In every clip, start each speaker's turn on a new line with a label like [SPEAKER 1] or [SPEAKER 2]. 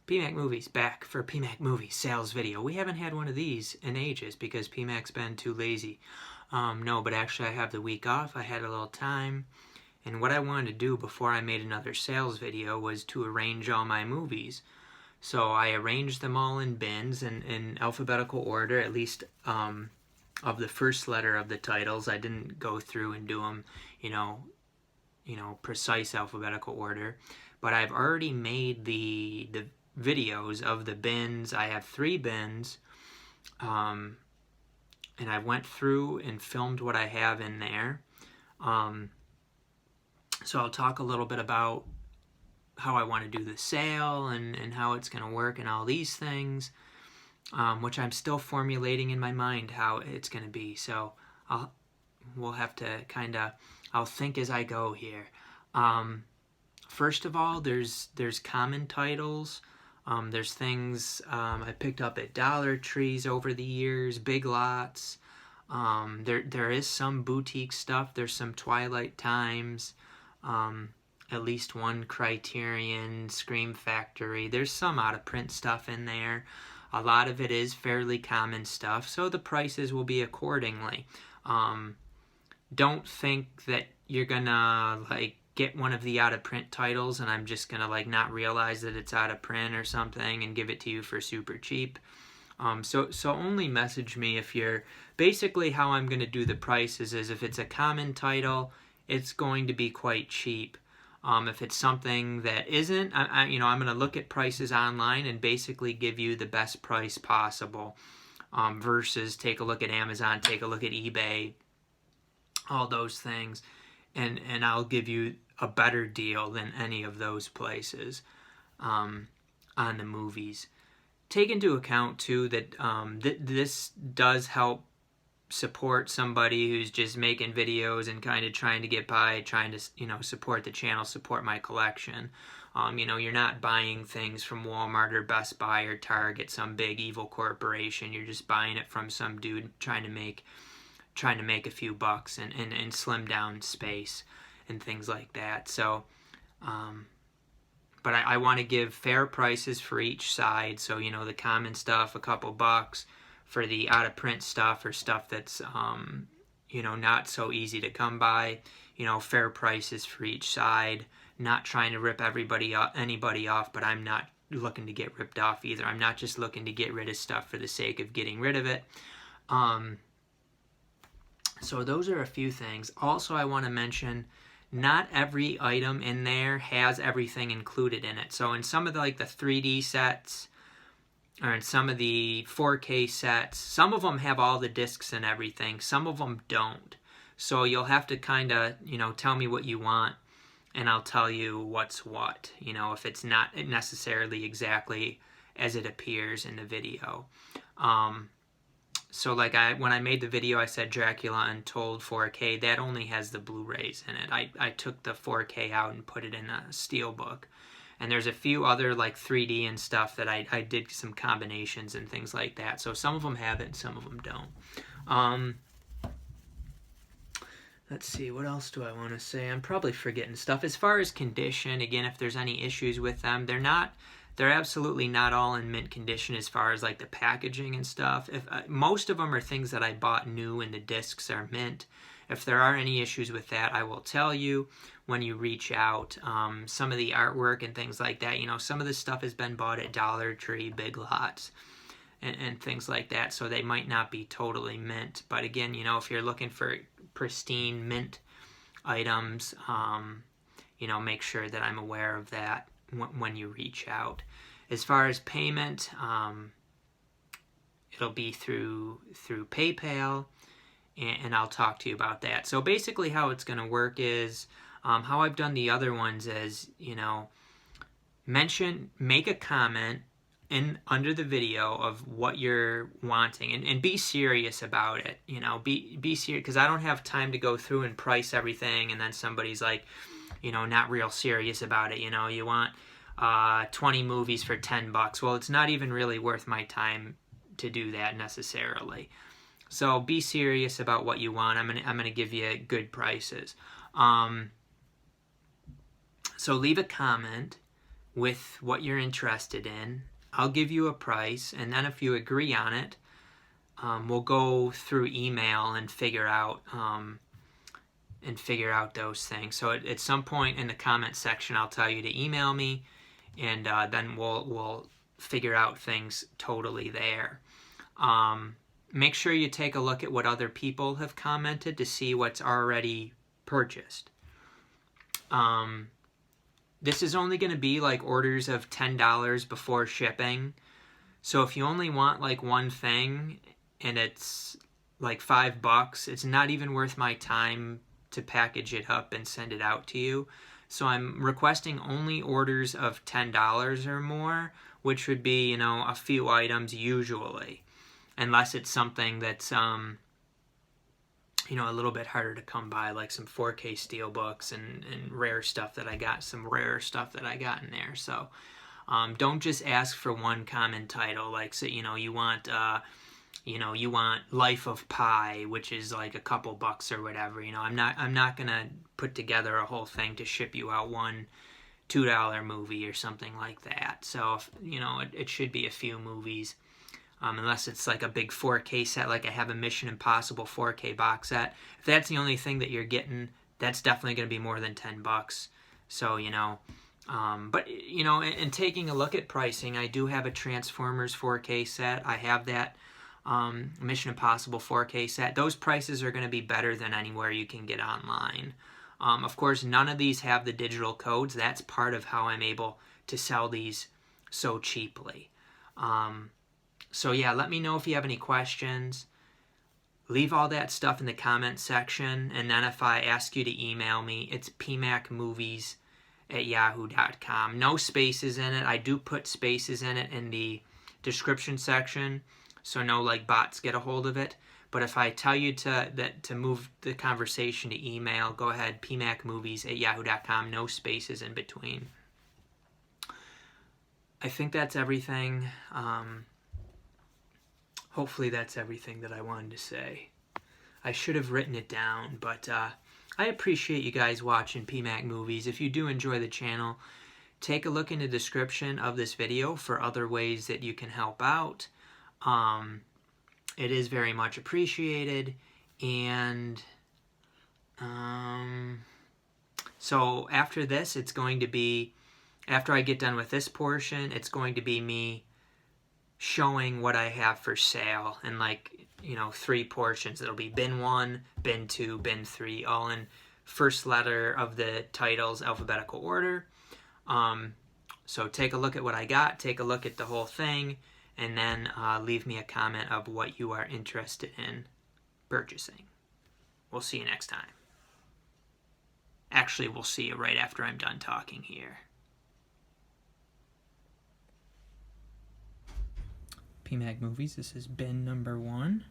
[SPEAKER 1] PMacMovies back for PMacMovies sales video. We haven't had one of these in ages because PMac's been too lazy. No, but actually I have the week off. I had a little time. And what I wanted to do before I made another sales video was to arrange all my movies. So I arranged them all in bins in alphabetical order, at least of the first letter of the titles. I didn't go through and do them, precise alphabetical order. But I've already made the videos of the bins. I have 3 bins, and I went through and filmed what I have in there. So I'll talk a little bit about how I want to do the sale and how it's going to work and all these things, which I'm still formulating in my mind how it's going to be. So we'll have to I'll think as I go here. First of all, there's common titles. There's things I picked up at Dollar Trees over the years, Big Lots. There is some boutique stuff. There's some Twilight Times. At least one Criterion, Scream Factory. There's some out-of-print stuff in there. A lot of it is fairly common stuff, so the prices will be accordingly. Don't think that you're gonna get one of the out-of-print titles and I'm just gonna not realize that it's out of print or something and give it to you for super cheap. So only message me if you're... Basically how I'm gonna do the prices is if it's a common title, it's going to be quite cheap. If it's something that isn't, I'm going to look at prices online and basically give you the best price possible, versus take a look at Amazon, take a look at eBay, all those things, and I'll give you a better deal than any of those places on the movies. Take into account too that this does help support somebody who's just making videos and kind of trying to get by, trying to support the channel, support my collection. You're not buying things from Walmart or Best Buy or Target, some big evil corporation. You're just buying it from some dude trying to make a few bucks and slim down space and things like that. So but I want to give fair prices for each side. So the common stuff, a couple bucks. For the out-of-print stuff or stuff that's, not so easy to come by, fair prices for each side. Not trying to rip anybody off, but I'm not looking to get ripped off either. I'm not just looking to get rid of stuff for the sake of getting rid of it. So those are a few things. Also, I want to mention, not every item in there has everything included in it. So in some of the 3D sets, or in some of the 4K sets, some of them have all the discs and everything. Some of them don't. So you'll have to kind of, tell me what you want, and I'll tell you what's what, if it's not necessarily exactly as it appears in the video. So when I made the video, I said Dracula Untold 4K. That only has the Blu-rays in it. I took the 4K out and put it in a steelbook. And there's a few other 3D and stuff that I did some combinations and things like that. So some of them have it and some of them don't. Let's see, what else do I want to say? I'm probably forgetting stuff. As far as condition, again, if there's any issues with them, they're absolutely not all in mint condition as far as the packaging and stuff. Most of them are things that I bought new and the discs are mint. If there are any issues with that, I will tell you when you reach out. Some of the artwork and things like that, some of this stuff has been bought at Dollar Tree, Big Lots, and things like that, so they might not be totally mint. But again, if you're looking for pristine mint items, make sure that I'm aware of that when you reach out. As far as payment, it'll be through PayPal, and I'll talk to you about that. So basically how it's going to work is, how I've done the other ones is, make a comment under the video of what you're wanting, and be serious about it. Be serious, because I don't have time to go through and price everything, and then somebody's not real serious about it. You want 20 movies for $10. Well, it's not even really worth my time to do that necessarily. So be serious about what you want. I'm gonna give you good prices. So leave a comment, with what you're interested in. I'll give you a price, and then if you agree on it, we'll go through email and figure out those things. So at some point in the comment section, I'll tell you to email me, and then we'll figure out things totally there. Make sure you take a look at what other people have commented to see what's already purchased. This is only going to be like orders of $10 before shipping. So if you only want like one thing and it's like $5, it's not even worth my time to package it up and send it out to you. So I'm requesting only orders of $10 or more, which would be, you know, a few items usually, unless it's something that's, you know, a little bit harder to come by, like some 4K steelbooks and rare stuff that I got, some rare stuff that I got in there. So don't just ask for one common title, like, so, you know, you want Life of Pi, which is like a couple bucks or whatever. You know, I'm not gonna put together a whole thing to ship you out one $2 movie or something like that. So, you know, it should be a few movies. Unless it's like a big 4K set, like I have a Mission Impossible 4K box set. If that's the only thing that you're getting, that's definitely going to be more than $10. So, you know, but, you know, in taking a look at pricing, I do have a Transformers 4K set. I have that Mission Impossible 4K set. Those prices are going to be better than anywhere you can get online. Of course, none of these have the digital codes. That's part of how I'm able to sell these so cheaply. So yeah, let me know if you have any questions. Leave all that stuff in the comment section, and then if I ask you to email me, it's pmacmovies@yahoo.com. No spaces in it. I do put spaces in it in the description section, so no like bots get a hold of it. But if I tell you to move the conversation to email, go ahead, pmacmovies@yahoo.com. No spaces in between. I think that's everything. Hopefully that's everything that I wanted to say. I should have written it down, but I appreciate you guys watching PMac Movies. If you do enjoy the channel, take a look in the description of this video for other ways that you can help out. It is very much appreciated. And so after this, it's going to be, after I get done with this portion, it's going to be me showing what I have for sale in, like, you know, 3 portions. It'll be bin 1, bin 2, bin 3, all in first letter of the title's alphabetical order. So take a look at what I got, take a look at the whole thing, and then leave me a comment of what you are interested in purchasing. We'll see you next time. Actually, we'll see you right after I'm done talking here. PMac Movies, this is bin number 1.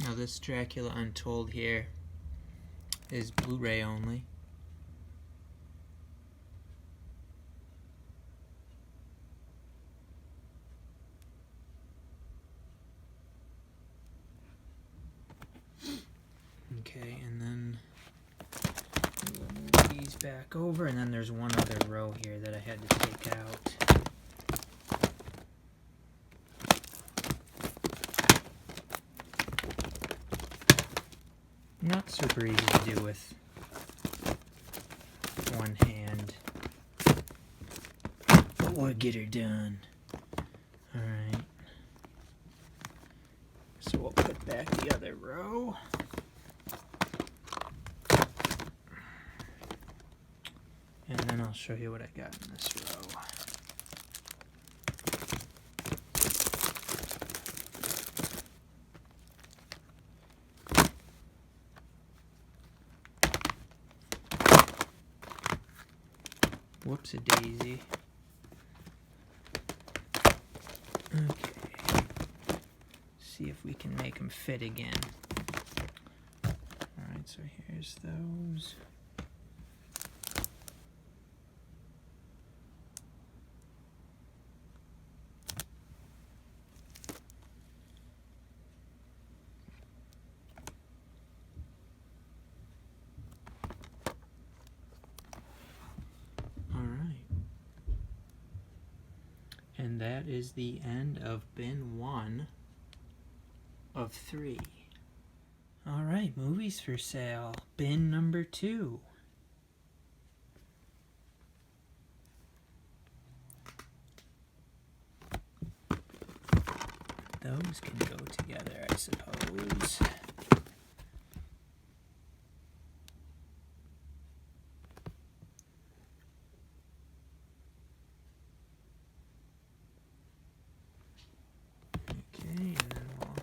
[SPEAKER 1] Now this Dracula Untold here is Blu-ray only. Okay, and then we'll move these back over, and then there's one other row here that I had to take out. Not super easy to do with We'll get her done. Alright. So we'll put back the other row. And then I'll show you what I got in this row. Whoops-a-daisy. Okay. See if we can make them fit again. Alright, so here's those. And that is the end of bin 1 of 3. Alright, movies for sale. Bin number 2. Those can go together, I suppose. And then we'll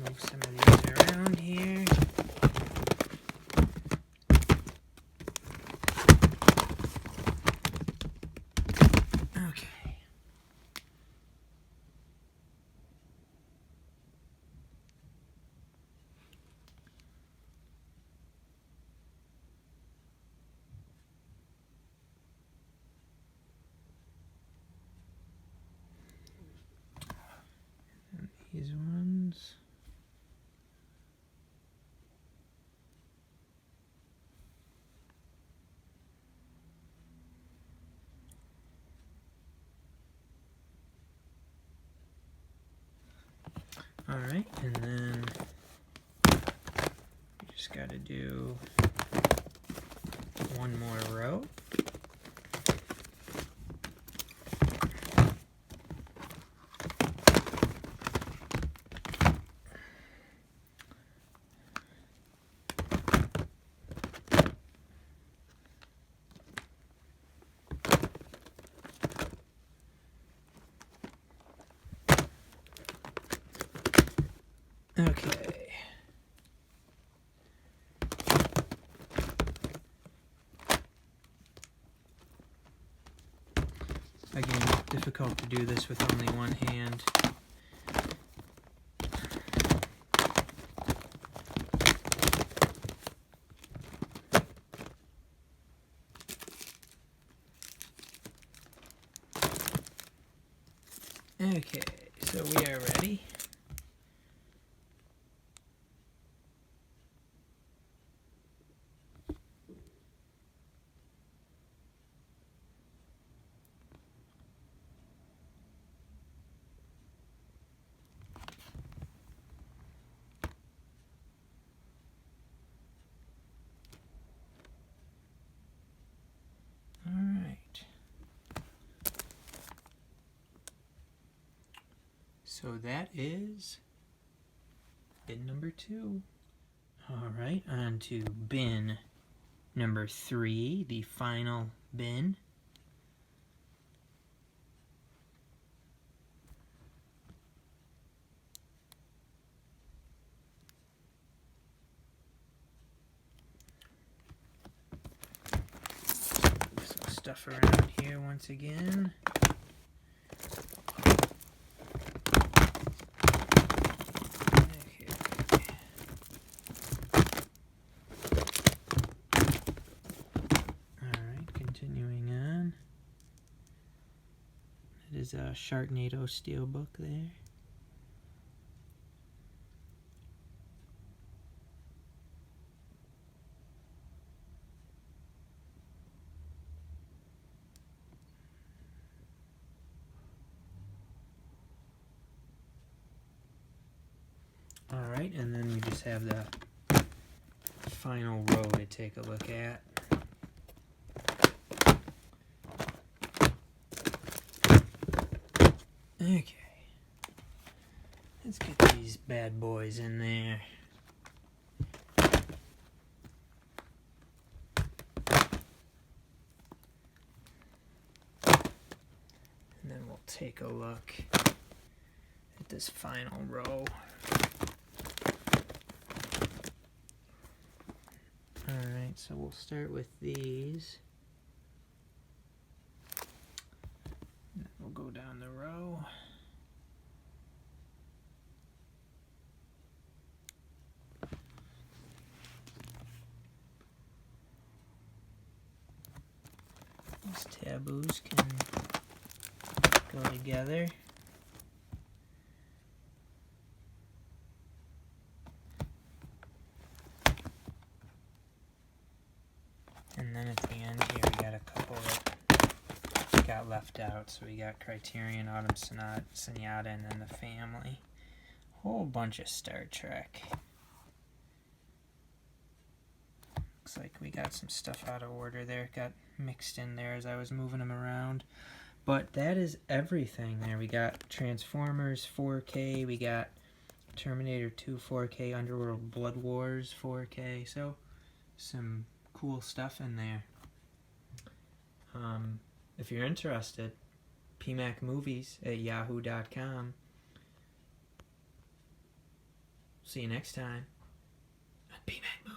[SPEAKER 1] move some of these around here. Okay. These ones. All right, and then you just got to do one more row. Okay. Again, difficult to do this with only one hand. Okay, so we are ready. So that is bin number 2. All right, on to bin number 3, the final bin. Some stuff around here once again. Is a Sharknado steelbook there. All right, and then we just have the final row to take a look at. Okay. Let's get these bad boys in there. And then we'll take a look at this final row. Alright, so we'll start with these. And then we'll go down the row. These taboos can go together. And then at the end here we got a couple that got left out. So we got Criterion, Autumn Sonata, and then the family. Whole bunch of Star Trek. Looks like we got some stuff out of order there. Got mixed in there as I was moving them around. But that is everything there. We got Transformers 4K. We got Terminator 2 4K, Underworld Blood Wars 4K. So some cool stuff in there. If you're interested, PMacMovies at yahoo.com. See you next time on PMacMovies.